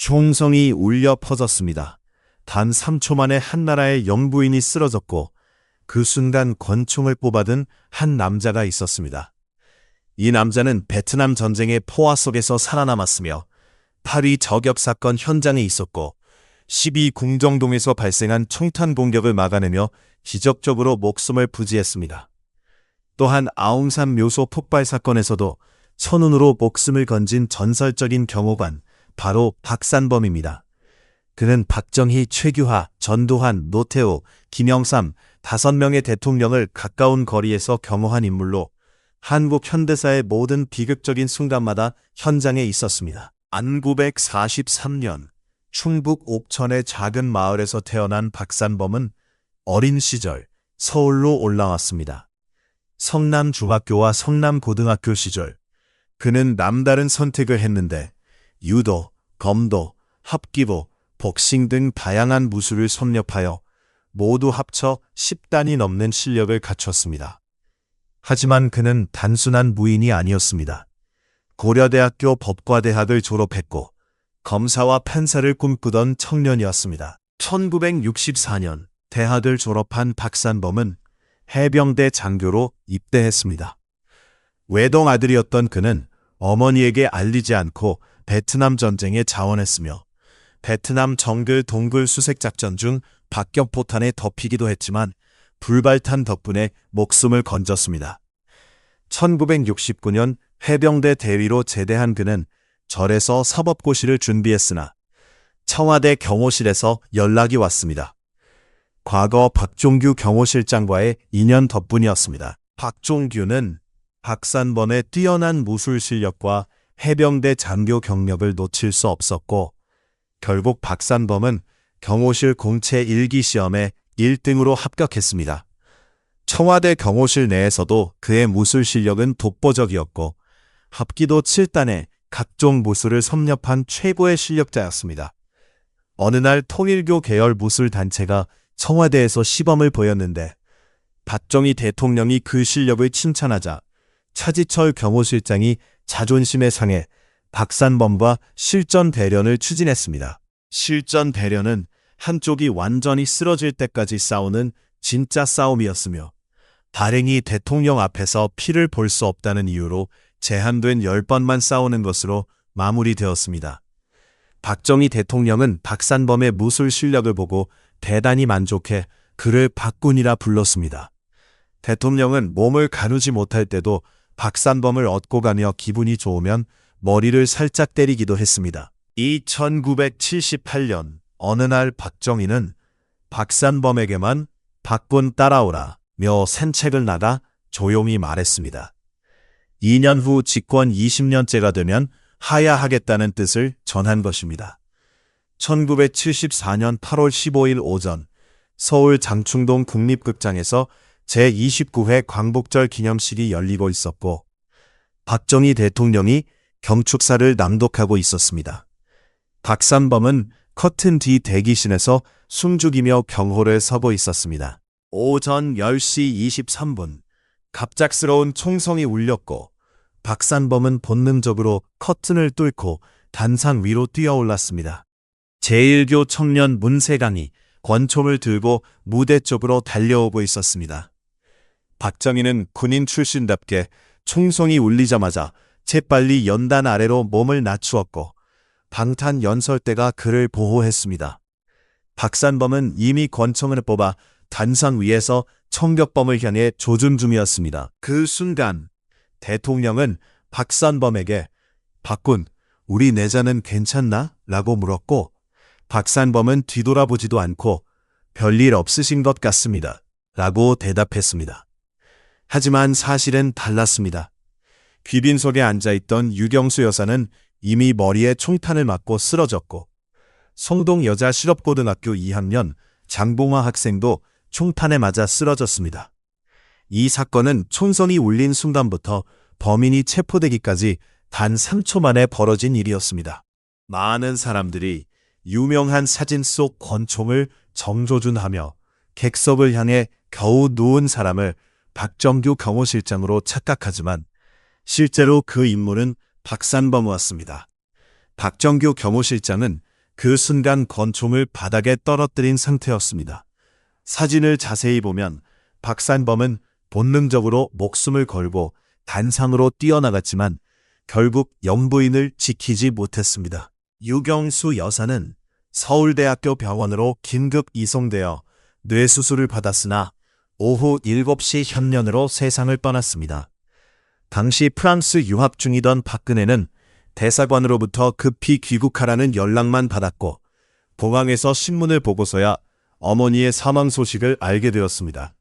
총성이 울려 퍼졌습니다. 단 3초 만에 한나라의 영부인이 쓰러졌고 그 순간 권총을 뽑아든 한 남자가 있었습니다. 이 남자는 베트남 전쟁의 포화 속에서 살아남았으며 파리 저격 사건 현장에 있었고 12궁정동에서 발생한 총탄 공격을 막아내며 기적적으로 목숨을 부지했습니다. 또한 아웅산 묘소 폭발 사건에서도 천운으로 목숨을 건진 전설적인 경호관, 바로 박산범입니다. 그는 박정희, 최규하, 전두환, 노태우, 김영삼 5명의 대통령을 가까운 거리에서 경호한 인물로 한국 현대사의 모든 비극적인 순간마다 현장에 있었습니다. 1943년 충북 옥천의 작은 마을에서 태어난 박산범은 어린 시절 서울로 올라왔습니다. 성남중학교와 성남고등학교 시절 그는 남다른 선택을 했는데 유도, 검도, 합기부, 복싱 등 다양한 무술을 섭렵하여 모두 합쳐 10단이 넘는 실력을 갖췄습니다. 하지만 그는 단순한 무인이 아니었습니다. 고려대학교 법과대학을 졸업했고 검사와 판사를 꿈꾸던 청년이었습니다. 1964년 대학을 졸업한 박산범은 해병대 장교로 입대했습니다. 외동 아들이었던 그는 어머니에게 알리지 않고 베트남 전쟁에 자원했으며 베트남 정글 동굴 수색작전 중 박격포탄에 덮이기도 했지만 불발탄 덕분에 목숨을 건졌습니다. 1969년 해병대 대위로 제대한 그는 절에서 사법고시를 준비했으나 청와대 경호실에서 연락이 왔습니다. 과거 박종규 경호실장과의 인연 덕분이었습니다. 박종규는 박산범의 뛰어난 무술 실력과 해병대 장교 경력을 놓칠 수 없었고 결국 박산범은 경호실 공채 1기 시험에 1등으로 합격했습니다. 청와대 경호실 내에서도 그의 무술 실력은 독보적이었고 합기도 7단에 각종 무술을 섭렵한 최고의 실력자였습니다. 어느 날 통일교 계열 무술 단체가 청와대에서 시범을 보였는데 박정희 대통령이 그 실력을 칭찬하자 차지철 경호실장이 자존심에 상해 박산범과 실전 대련을 추진했습니다. 실전 대련은 한쪽이 완전히 쓰러질 때까지 싸우는 진짜 싸움이었으며 발행이 대통령 앞에서 피를 볼 수 없다는 이유로 제한된 10번만 싸우는 것으로 마무리되었습니다. 박정희 대통령은 박산범의 무술 실력을 보고 대단히 만족해 그를 박군이라 불렀습니다. 대통령은 몸을 가누지 못할 때도 박산범을 얻고 가며 기분이 좋으면 머리를 살짝 때리기도 했습니다. 이 1978년 어느 날 박정희는 박산범에게만 박군 따라오라 며 산책을 나가 조용히 말했습니다. 2년 후 집권 20년째가 되면 하야하겠다는 뜻을 전한 것입니다. 1974년 8월 15일 오전 서울 장충동 국립극장에서 제29회 광복절 기념식이 열리고 있었고 박정희 대통령이 경축사를 낭독하고 있었습니다. 박산범은 커튼 뒤 대기실에서 숨죽이며 경호를 서고 있었습니다. 오전 10시 23분 갑작스러운 총성이 울렸고 박산범은 본능적으로 커튼을 뚫고 단상 위로 뛰어올랐습니다. 제1교 청년 문세강이 권총을 들고 무대 쪽으로 달려오고 있었습니다. 박정희는 군인 출신답게 총성이 울리자마자 재빨리 연단 아래로 몸을 낮추었고 방탄 연설대가 그를 보호했습니다. 박산범은 이미 권총을 뽑아 단상 위에서 청격범을 향해 조준 중이었습니다. 그 순간 대통령은 박산범에게 박군, 우리 내자는 괜찮나? 라고 물었고 박산범은 뒤돌아보지도 않고 별일 없으신 것 같습니다. 라고 대답했습니다. 하지만 사실은 달랐습니다. 귀빈석에 앉아있던 유경수 여사는 이미 머리에 총탄을 맞고 쓰러졌고 성동 여자 실업고등학교 2학년 장봉화 학생도 총탄에 맞아 쓰러졌습니다. 이 사건은 총성이 울린 순간부터 범인이 체포되기까지 단 3초 만에 벌어진 일이었습니다. 많은 사람들이 유명한 사진 속 권총을 정조준하며 객석을 향해 겨우 누운 사람을 박정규 경호실장으로 착각하지만 실제로 그 인물은 박산범이었습니다. 박정규 경호실장은 그 순간 권총을 바닥에 떨어뜨린 상태였습니다. 사진을 자세히 보면 박산범은 본능적으로 목숨을 걸고 단상으로 뛰어나갔지만 결국 영부인을 지키지 못했습니다. 유경수 여사는 서울대학교 병원으로 긴급 이송되어 뇌수술을 받았으나 오후 7시 현년으로 세상을 떠났습니다. 당시 프랑스 유학 중이던 박근혜는 대사관으로부터 급히 귀국하라는 연락만 받았고 공항에서 신문을 보고서야 어머니의 사망 소식을 알게 되었습니다.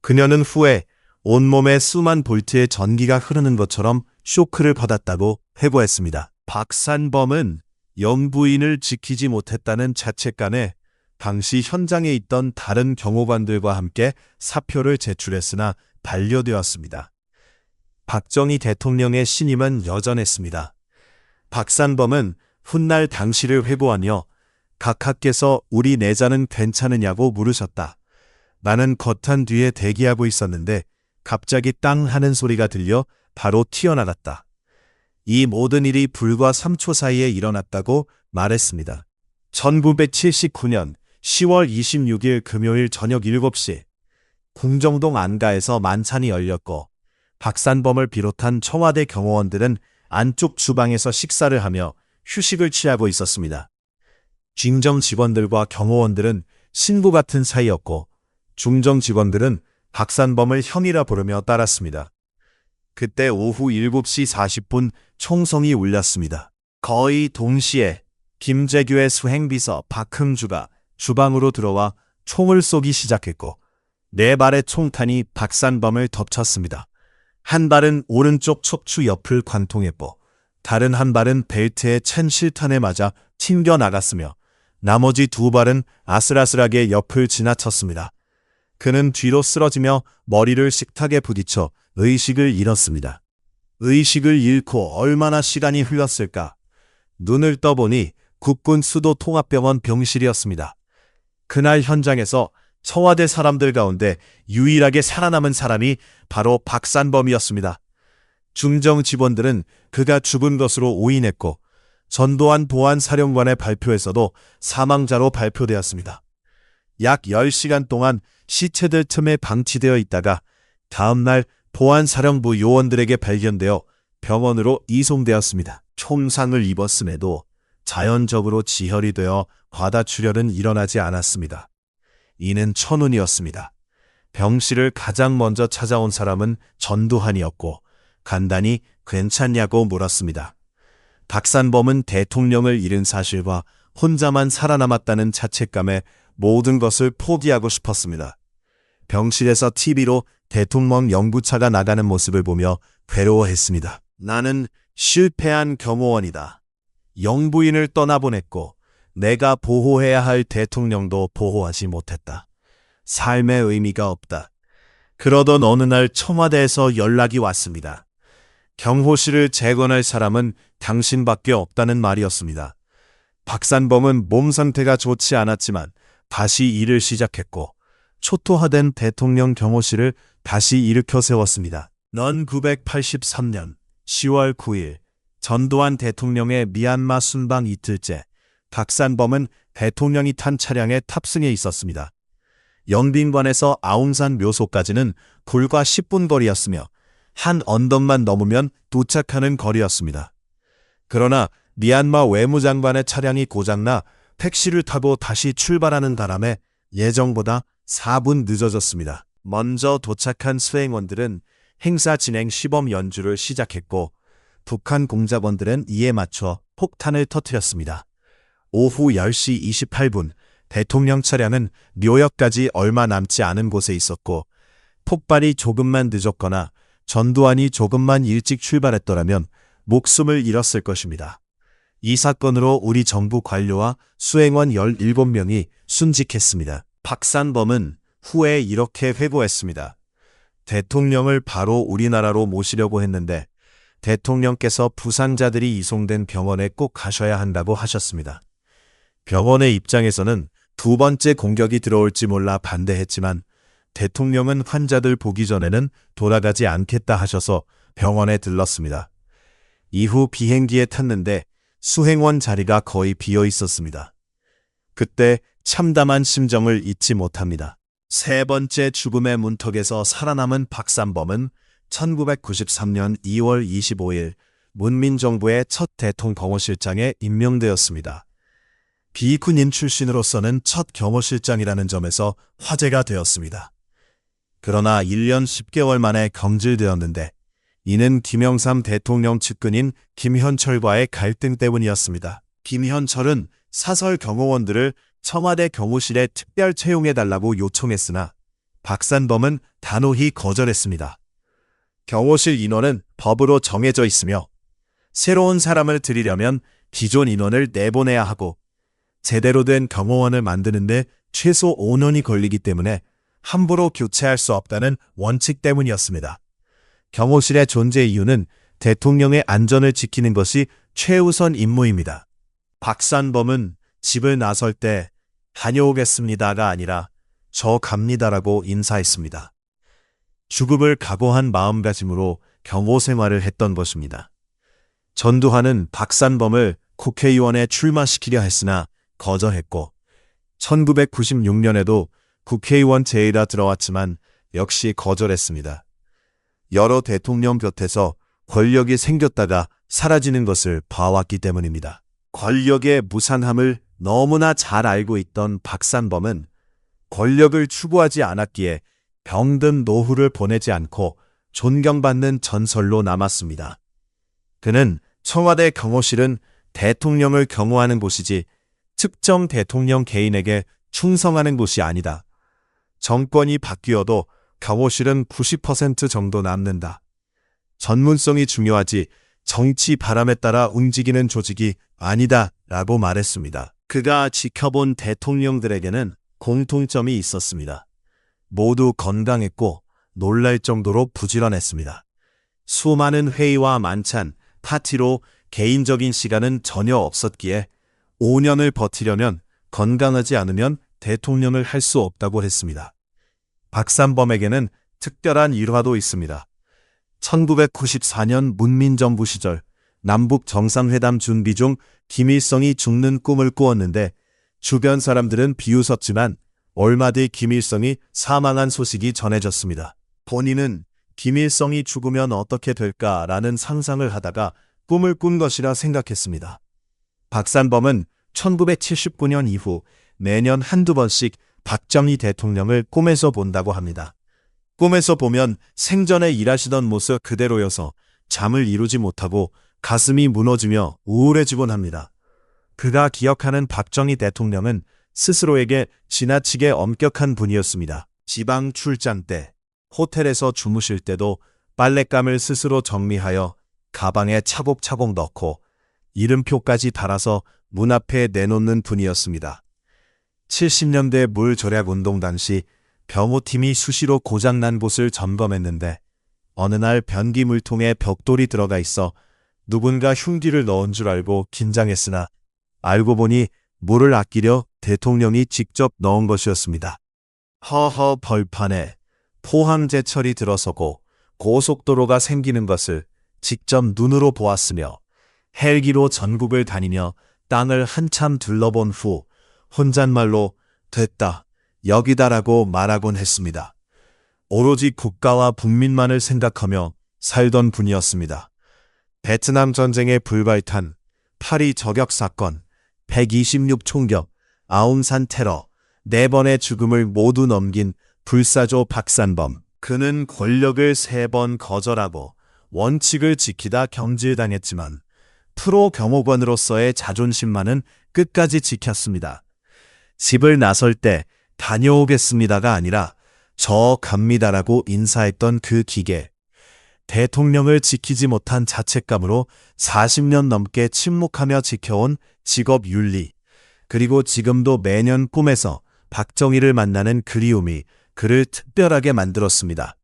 그녀는 후에 온몸에 수만 볼트의 전기가 흐르는 것처럼 쇼크를 받았다고 회고했습니다. 박산범은 영부인을 지키지 못했다는 자책감에 당시 현장에 있던 다른 경호관들과 함께 사표를 제출했으나 반려되었습니다. 박정희 대통령의 신임은 여전했습니다. 박산범은 훗날 당시를 회고하며 각하께서 우리 내자는 괜찮으냐고 물으셨다. 나는 거탄 뒤에 대기하고 있었는데 갑자기 땅 하는 소리가 들려 바로 튀어나갔다. 이 모든 일이 불과 3초 사이에 일어났다고 말했습니다. 1979년 10월 26일 금요일 저녁 7시 궁정동 안가에서 만찬이 열렸고 박산범을 비롯한 청와대 경호원들은 안쪽 주방에서 식사를 하며 휴식을 취하고 있었습니다. 중정 직원들과 경호원들은 신부 같은 사이였고 중정 직원들은 박산범을 형이라 부르며 따랐습니다. 그때 오후 7시 40분 총성이 울렸습니다. 거의 동시에 김재규의 수행비서 박흥주가 주방으로 들어와 총을 쏘기 시작했고 네 발의 총탄이 박산범을 덮쳤습니다. 한 발은 오른쪽 척추 옆을 관통했고 다른 한 발은 벨트에 찬 실탄에 맞아 튕겨 나갔으며 나머지 두 발은 아슬아슬하게 옆을 지나쳤습니다. 그는 뒤로 쓰러지며 머리를 식탁에 부딪혀 의식을 잃었습니다. 의식을 잃고 얼마나 시간이 흘렀을까? 눈을 떠보니 국군 수도 통합병원 병실이었습니다. 그날 현장에서 청와대 사람들 가운데 유일하게 살아남은 사람이 바로 박산범이었습니다. 중정 직원들은 그가 죽은 것으로 오인했고 전두환 보안사령관의 발표에서도 사망자로 발표되었습니다. 약 10시간 동안 시체들 틈에 방치되어 있다가 다음날 보안사령부 요원들에게 발견되어 병원으로 이송되었습니다. 총상을 입었음에도 자연적으로 지혈이 되어 과다출혈은 일어나지 않았습니다. 이는 천운이었습니다. 병실을 가장 먼저 찾아온 사람은 전두환이었고 간단히 괜찮냐고 물었습니다. 박산범은 대통령을 잃은 사실과 혼자만 살아남았다는 자책감에 모든 것을 포기하고 싶었습니다. 병실에서 TV로 대통령 영부차가 나가는 모습을 보며 괴로워했습니다. 나는 실패한 경호원이다. 영부인을 떠나보냈고 내가 보호해야 할 대통령도 보호하지 못했다. 삶의 의미가 없다. 그러던 어느 날 청와대에서 연락이 왔습니다. 경호실을 재건할 사람은 당신밖에 없다는 말이었습니다. 박산범은 몸 상태가 좋지 않았지만 다시 일을 시작했고 초토화된 대통령 경호실을 다시 일으켜 세웠습니다. 1983년 10월 9일 전두환 대통령의 미얀마 순방 이틀째 박산범은 대통령이 탄 차량에 탑승해 있었습니다. 영빈관에서 아웅산 묘소까지는 불과 10분 거리였으며 한 언덕만 넘으면 도착하는 거리였습니다. 그러나 미얀마 외무장관의 차량이 고장나 택시를 타고 다시 출발하는 바람에 예정보다 4분 늦어졌습니다. 먼저 도착한 수행원들은 행사 진행 시범 연주를 시작했고 북한 공작원들은 이에 맞춰 폭탄을 터뜨렸습니다. 오후 10시 28분 대통령 차량은 묘역까지 얼마 남지 않은 곳에 있었고 폭발이 조금만 늦었거나 전두환이 조금만 일찍 출발했더라면 목숨을 잃었을 것입니다. 이 사건으로 우리 정부 관료와 수행원 17명이 순직했습니다. 박산범은 후에 이렇게 회고했습니다. 대통령을 바로 우리나라로 모시려고 했는데 대통령께서 부상자들이 이송된 병원에 꼭 가셔야 한다고 하셨습니다. 병원의 입장에서는 두 번째 공격이 들어올지 몰라 반대했지만 대통령은 환자들 보기 전에는 돌아가지 않겠다 하셔서 병원에 들렀습니다. 이후 비행기에 탔는데 수행원 자리가 거의 비어 있었습니다. 그때 참담한 심정을 잊지 못합니다. 세 번째 죽음의 문턱에서 살아남은 박산범은 1993년 2월 25일 문민정부의 첫 대통령 경호실장에 임명되었습니다. 비군인 출신으로서는 첫 경호실장이라는 점에서 화제가 되었습니다. 그러나 1년 10개월 만에 경질되었는데 이는 김영삼 대통령 측근인 김현철과의 갈등 때문이었습니다. 김현철은 사설 경호원들을 청와대 경호실에 특별 채용해달라고 요청했으나 박산범은 단호히 거절했습니다. 경호실 인원은 법으로 정해져 있으며 새로운 사람을 들이려면 기존 인원을 내보내야 하고 제대로 된 경호원을 만드는데 최소 5년이 걸리기 때문에 함부로 교체할 수 없다는 원칙 때문이었습니다. 경호실의 존재 이유는 대통령의 안전을 지키는 것이 최우선 임무입니다. 박산범은 집을 나설 때 다녀오겠습니다가 아니라 저 갑니다라고 인사했습니다. 죽음을 각오한 마음가짐으로 경호 생활을 했던 것입니다. 전두환은 박산범을 국회의원에 출마시키려 했으나 거절했고 1996년에도 국회의원 제의라 들어왔지만 역시 거절했습니다. 여러 대통령 곁에서 권력이 생겼다가 사라지는 것을 봐왔기 때문입니다. 권력의 무산함을 너무나 잘 알고 있던 박산범은 권력을 추구하지 않았기에 병든 노후를 보내지 않고 존경받는 전설로 남았습니다. 그는 청와대 경호실은 대통령을 경호하는 곳이지 특정 대통령 개인에게 충성하는 곳이 아니다. 정권이 바뀌어도 경호실은 90% 정도 남는다. 전문성이 중요하지 정치 바람에 따라 움직이는 조직이 아니다 라고 말했습니다. 그가 지켜본 대통령들에게는 공통점이 있었습니다. 모두 건강했고 놀랄 정도로 부지런했습니다. 수많은 회의와 만찬, 파티로 개인적인 시간은 전혀 없었기에 5년을 버티려면 건강하지 않으면 대통령을 할 수 없다고 했습니다. 박산범에게는 특별한 일화도 있습니다. 1994년 문민정부 시절 남북 정상회담 준비 중 김일성이 죽는 꿈을 꾸었는데 주변 사람들은 비웃었지만 얼마 뒤 김일성이 사망한 소식이 전해졌습니다. 본인은 김일성이 죽으면 어떻게 될까라는 상상을 하다가 꿈을 꾼 것이라 생각했습니다. 박산범은 1979년 이후 매년 한두 번씩 박정희 대통령을 꿈에서 본다고 합니다. 꿈에서 보면 생전에 일하시던 모습 그대로여서 잠을 이루지 못하고 가슴이 무너지며 우울해지곤 합니다. 그가 기억하는 박정희 대통령은 스스로에게 지나치게 엄격한 분이었습니다. 지방 출장 때, 호텔에서 주무실 때도 빨랫감을 스스로 정리하여 가방에 차곡차곡 넣고 이름표까지 달아서 문 앞에 내놓는 분이었습니다. 70년대 물 절약 운동 당시 병호팀이 수시로 고장난 곳을 점검했는데 어느 날 변기 물통에 벽돌이 들어가 있어 누군가 흉기를 넣은 줄 알고 긴장했으나 알고 보니 물을 아끼려 대통령이 직접 넣은 것이었습니다. 허허 벌판에 포항제철이 들어서고 고속도로가 생기는 것을 직접 눈으로 보았으며 헬기로 전국을 다니며 땅을 한참 둘러본 후 혼잣말로 됐다, 여기다라고 말하곤 했습니다. 오로지 국가와 국민만을 생각하며 살던 분이었습니다. 베트남 전쟁의 불발탄, 파리 저격 사건, 126 총격, 아웅산 테러, 4번의 죽음을 모두 넘긴 불사조 박산범. 그는 권력을 3번 거절하고 원칙을 지키다 경질당했지만 프로 경호관으로서의 자존심만은 끝까지 지켰습니다. 집을 나설 때 다녀오겠습니다가 아니라 저 갑니다라고 인사했던 그 기계. 대통령을 지키지 못한 자책감으로 40년 넘게 침묵하며 지켜온 직업 윤리. 그리고 지금도 매년 꿈에서 박정희를 만나는 그리움이 그를 특별하게 만들었습니다.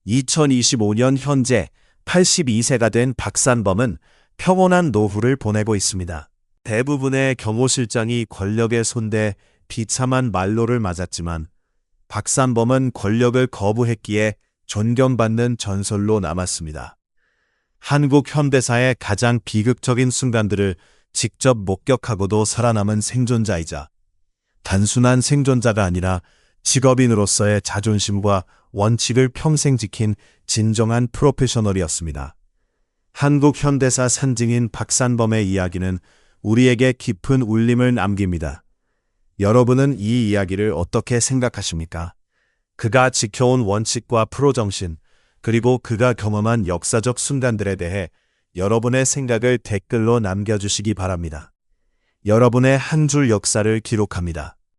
2025년 현재 82세가 된 박산범은 평온한 노후를 보내고 있습니다. 대부분의 경호실장이 권력에 손대 비참한 말로를 맞았지만 박산범은 권력을 거부했기에 존경받는 전설로 남았습니다. 한국 현대사의 가장 비극적인 순간들을 직접 목격하고도 살아남은 생존자이자 단순한 생존자가 아니라 직업인으로서의 자존심과 원칙을 평생 지킨 진정한 프로페셔널이었습니다. 한국 현대사 산증인 박산범의 이야기는 우리에게 깊은 울림을 남깁니다. 여러분은 이 이야기를 어떻게 생각하십니까? 그가 지켜온 원칙과 프로정신, 그리고 그가 경험한 역사적 순간들에 대해 여러분의 생각을 댓글로 남겨주시기 바랍니다. 여러분의 한 줄 역사를 기록합니다.